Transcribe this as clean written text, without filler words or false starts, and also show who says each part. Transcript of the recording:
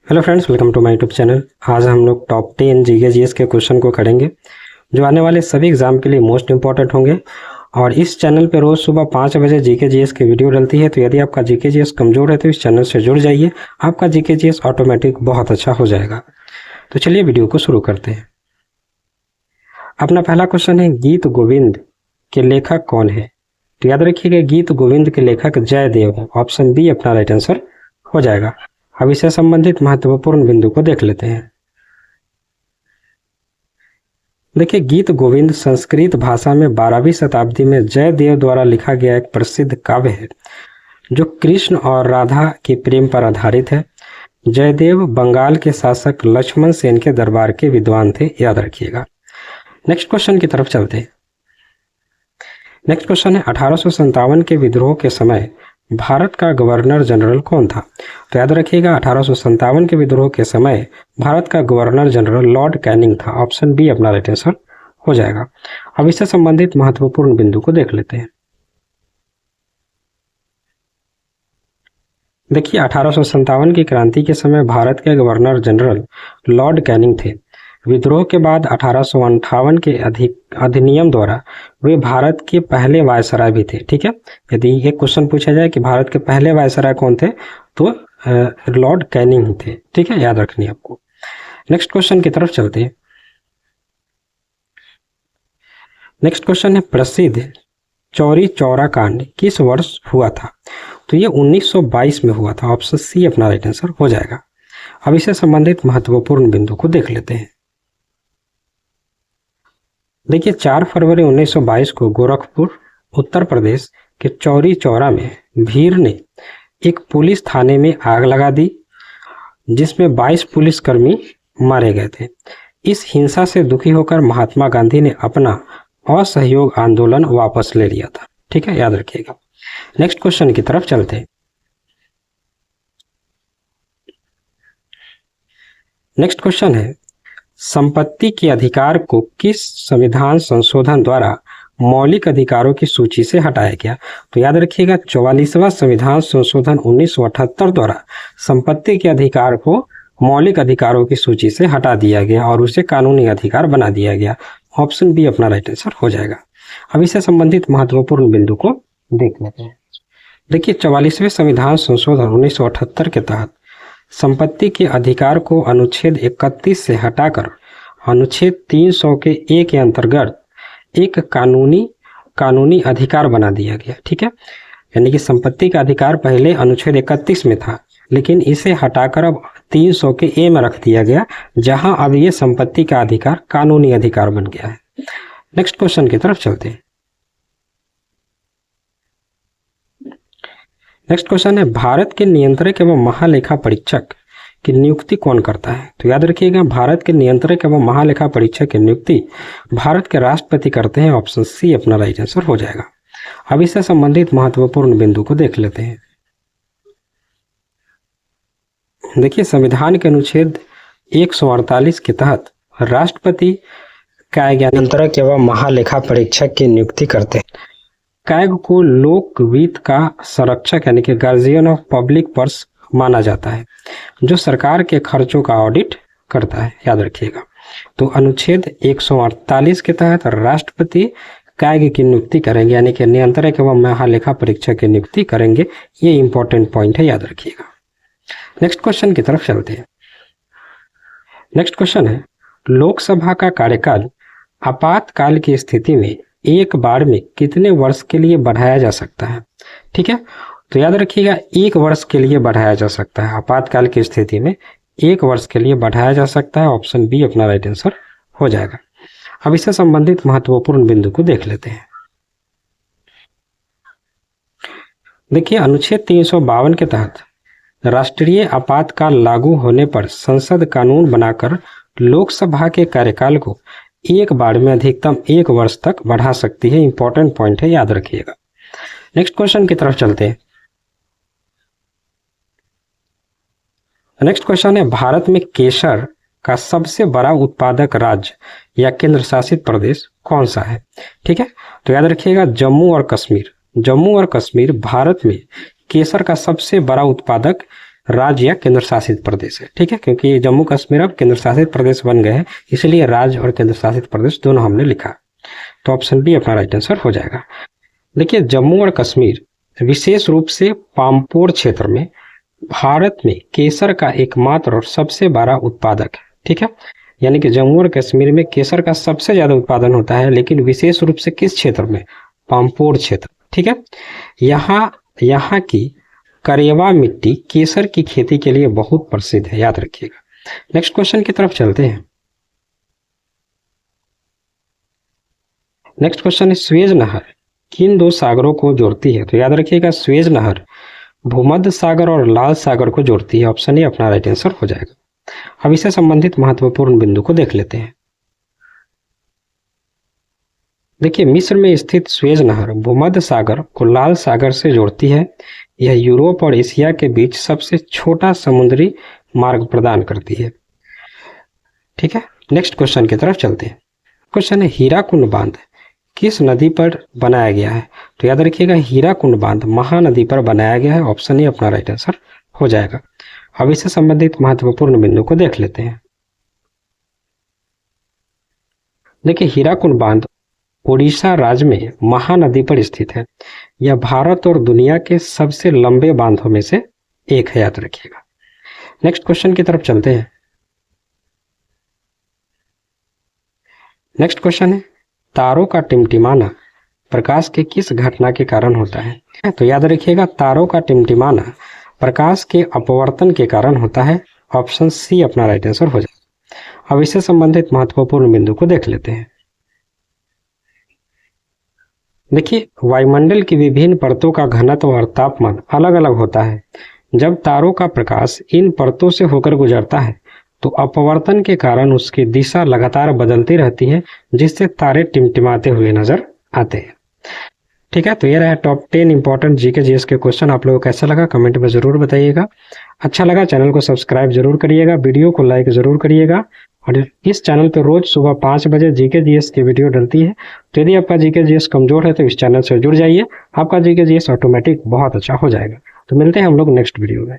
Speaker 1: Hello friends, welcome to my YouTube channel. आज हम लोग टॉप 10 जीके जीएस के क्वेश्चन को करेंगे जो आने वाले सभी एग्जाम के लिए मोस्ट इंपॉर्टेंट होंगे। और इस चैनल पे रोज़ सुबह 5 बजे जीके जीएस की वीडियो डलती है, तो यदि आपका जीके जीएस कमज़ोर है तो इस चैनल से जुड़ जाइए, आपका जीके जीएस ऑटोमेटिक बहुत अच्छा हो जाएगा। तो चलिए वीडियो को शुरू करते हैं। अपना पहला क्वेश्चन है, गीत गोविंद के लेखक कौन है? तो याद रखिएगा, गीत गोविंद के लेखक जयदेव है। ऑप्शन बी अपना राइट आंसर हो जाएगा। अब इससे संबंधित महत्वपूर्ण बिंदु को देख लेते हैं। देखिए, गीत गोविंद संस्कृत भाषा में 12वीं शताब्दी में जयदेव द्वारा लिखा गया एक प्रसिद्ध काव्य है जो कृष्ण और राधा के प्रेम पर आधारित है। जयदेव बंगाल के शासक लक्ष्मण सेन के दरबार के विद्वान थे, याद रखिएगा। नेक्स्ट क्वेश्चन की तरफ चलते हैं। नेक्स्ट क्वेश्चन है, 1857 के विद्रोह के समय भारत का गवर्नर जनरल कौन था? तो याद रखिएगा, 1857 के विद्रोह के समय भारत का गवर्नर जनरल लॉर्ड कैनिंग था। ऑप्शन बी अपना राइट आंसर हो जाएगा। अब इससे संबंधित महत्वपूर्ण बिंदु को देख लेते हैं। देखिए, 1857 की क्रांति के समय भारत के गवर्नर जनरल लॉर्ड कैनिंग थे। विद्रोह के बाद 1858 के अधिनियम द्वारा वे भारत के पहले वायसराय भी थे। ठीक है, यदि ये क्वेश्चन पूछा जाए कि भारत के पहले वायसराय कौन थे, तो लॉर्ड कैनिंग ही थे। ठीक है, याद रखनी है आपको। नेक्स्ट क्वेश्चन की तरफ चलते हैं। नेक्स्ट क्वेश्चन है, प्रसिद्ध चौरी चौरा कांड किस वर्ष हुआ था? तो ये 1922 में हुआ था। ऑप्शन सी अपना राइट आंसर हो जाएगा। अब इससे संबंधित महत्वपूर्ण बिंदु को देख लेते हैं। देखिए, 4 फरवरी 1922 को गोरखपुर उत्तर प्रदेश के चौरी चौरा में भीड़ ने एक पुलिस थाने में आग लगा दी, जिसमें 22 पुलिसकर्मी मारे गए थे। इस हिंसा से दुखी होकर महात्मा गांधी ने अपना असहयोग आंदोलन वापस ले लिया था। ठीक है, याद रखिएगा। नेक्स्ट क्वेश्चन की तरफ चलते हैं। नेक्स्ट क्वेश्चन है, संपत्ति के अधिकार को किस संविधान संशोधन द्वारा मौलिक अधिकारों की सूची से हटाया गया? तो याद रखिएगा, 44वां संविधान संशोधन 1978 द्वारा संपत्ति के अधिकार को मौलिक अधिकारों की सूची से हटा दिया गया और उसे कानूनी अधिकार बना दिया गया। ऑप्शन बी अपना राइट आंसर हो जाएगा। अब इससे संबंधित महत्वपूर्ण बिंदु को देख लेते हैं। देखिए, 44वें संविधान संशोधन 1978 के तहत संपत्ति के अधिकार को अनुच्छेद 31 से हटाकर अनुच्छेद 300 के ए के अंतर्गत एक कानूनी अधिकार बना दिया गया। ठीक है, यानी कि संपत्ति का अधिकार पहले अनुच्छेद 31 में था, लेकिन इसे हटाकर अब 300 के ए में रख दिया गया, जहां अब ये संपत्ति का अधिकार कानूनी अधिकार बन गया है। नेक्स्ट क्वेश्चन की तरफ चलते हैं। नेक्स्ट क्वेश्चन है, भारत के नियंत्रक एवं महालेखा परीक्षक की नियुक्ति कौन करता है? तो याद रखिएगा, भारत के नियंत्रक एवं महालेखा परीक्षक की नियुक्ति भारत के राष्ट्रपति करते हैं। ऑप्शन सी अपना राइट आंसर हो जाएगा। अब इससे संबंधित महत्वपूर्ण बिंदु को देख लेते हैं। देखिए, संविधान के अनुच्छेद 148 के तहत राष्ट्रपति कैग नियंत्रक एवं महालेखा परीक्षक की नियुक्ति करते हैं। कैग को लोकवित्त का संरक्षक यानी कि गार्जियन ऑफ पब्लिक पर्स माना जाता है, जो सरकार के खर्चों का ऑडिट करता है। याद रखिएगा, तो अनुच्छेद 148 के तहत राष्ट्रपति कैग की नियुक्ति करेंगे, यानी कि नियंत्रक एवं महालेखा परीक्षक की नियुक्ति करेंगे। ये इंपॉर्टेंट पॉइंट है, याद रखिएगा। नेक्स्ट क्वेश्चन की तरफ चलते हैं। नेक्स्ट क्वेश्चन है, लोकसभा का कार्यकाल आपातकाल की स्थिति में एक बार में कितने वर्ष के लिए बढ़ाया जा सकता है? ठीक है, तो याद रखिएगा, 1 वर्ष के लिए बढ़ाया जा सकता है। आपातकाल की स्थिति में 1 वर्ष के लिए बढ़ाया जा सकता है। ऑप्शन बी अपना राइट आंसर हो जाएगा। अब इससे संबंधित महत्वपूर्ण बिंदु को देख लेते हैं। देखिए, अनुच्छेद 352 के तहत राष्ट्रीय आपातकाल लागू होने पर संसद कानून बनाकर लोकसभा के कार्यकाल को एक बार में अधिकतम 1 वर्ष तक बढ़ा सकती है। इंपॉर्टेंट पॉइंट है, याद रखिएगा। नेक्स्ट क्वेश्चन की तरफ चलते हैं। नेक्स्ट क्वेश्चन है, भारत में केसर का सबसे बड़ा उत्पादक राज्य या केंद्र शासित प्रदेश कौन सा है? ठीक है, तो याद रखिएगा, जम्मू और कश्मीर भारत में केसर का सबसे बड़ा उत्पादक राज्य या केंद्र शासित प्रदेश है। ठीक है, क्योंकि जम्मू कश्मीर अब केंद्र शासित प्रदेश बन गए हैं, इसलिए राज्य और केंद्र शासित प्रदेश दोनों हमने लिखा। तो ऑप्शन बी अपना राइट आंसर हो जाएगा। देखिए, जम्मू और कश्मीर विशेष रूप से पांपोर क्षेत्र में भारत में केसर का एकमात्र और सबसे बड़ा उत्पादक है। ठीक है, यानी कि जम्मू और कश्मीर में केसर का सबसे ज्यादा उत्पादन होता है, लेकिन विशेष रूप से किस क्षेत्र में? पांपोर क्षेत्र। ठीक है, यहाँ की करेवा मिट्टी केसर की खेती के लिए बहुत प्रसिद्ध है, याद रखिएगा। नेक्स्ट क्वेश्चन की तरफ चलते हैं। नेक्स्ट क्वेश्चन है, स्वेज नहर किन दो सागरों को जोड़ती है? तो याद रखिएगा, स्वेज नहर भूमध्य सागर और लाल सागर को जोड़ती है। ऑप्शन ए अपना राइट आंसर हो जाएगा। अब इससे संबंधित महत्वपूर्ण बिंदु को देख लेते हैं। देखिए, मिस्र में स्थित स्वेज नहर भूमध्य सागर को लाल सागर से जोड़ती है। यह यूरोप और एशिया के बीच सबसे छोटा समुद्री मार्ग प्रदान करती है। ठीक है, नेक्स्ट क्वेश्चन की तरफ चलते हैं। क्वेश्चन है, हीराकुंड बांध किस नदी पर बनाया गया है? तो याद रखिएगा, हीराकुंड बांध महानदी पर बनाया गया है। ऑप्शन ए अपना राइट आंसर हो जाएगा। अब इससे संबंधित महत्वपूर्ण बिंदु को देख लेते हैं। देखिए, हीराकुंड बांध ओडिशा राज्य में महानदी पर स्थित है। यह भारत और दुनिया के सबसे लंबे बांधों में से एक है, याद रखिएगा। नेक्स्ट क्वेश्चन की तरफ चलते हैं। नेक्स्ट क्वेश्चन है, तारों का टिमटिमाना प्रकाश के किस घटना के कारण होता है? तो याद रखिएगा, तारों का टिमटिमाना प्रकाश के अपवर्तन के कारण होता है। ऑप्शन सी अपना राइट आंसर हो जाएगा। अब इससे संबंधित महत्वपूर्ण बिंदु को देख लेते हैं। देखिए, वायुमंडल की विभिन्न परतों का घनत्व और तापमान अलग अलग होता है। जब तारों का प्रकाश इन परतों से होकर गुजरता है तो अपवर्तन के कारण उसकी दिशा लगातार बदलती रहती है, जिससे तारे टिमटिमाते हुए नजर आते हैं। ठीक है, तो ये रहा टॉप 10 इंपॉर्टेंट जीके जीएस के क्वेश्चन। आप लोगों को कैसा लगा कमेंट में जरूर बताइएगा। अच्छा लगा चैनल को सब्सक्राइब जरूर करिएगा, वीडियो को लाइक जरूर करिएगा। और इस चैनल पर रोज सुबह 5 बजे जीके जीएस की वीडियो डलती है। तो यदि आपका जीके जीएस कमजोर है तो इस चैनल से जुड़ जाइए, आपका जीके जीएस ऑटोमेटिक बहुत अच्छा हो जाएगा। तो मिलते हैं हम लोग नेक्स्ट वीडियो में।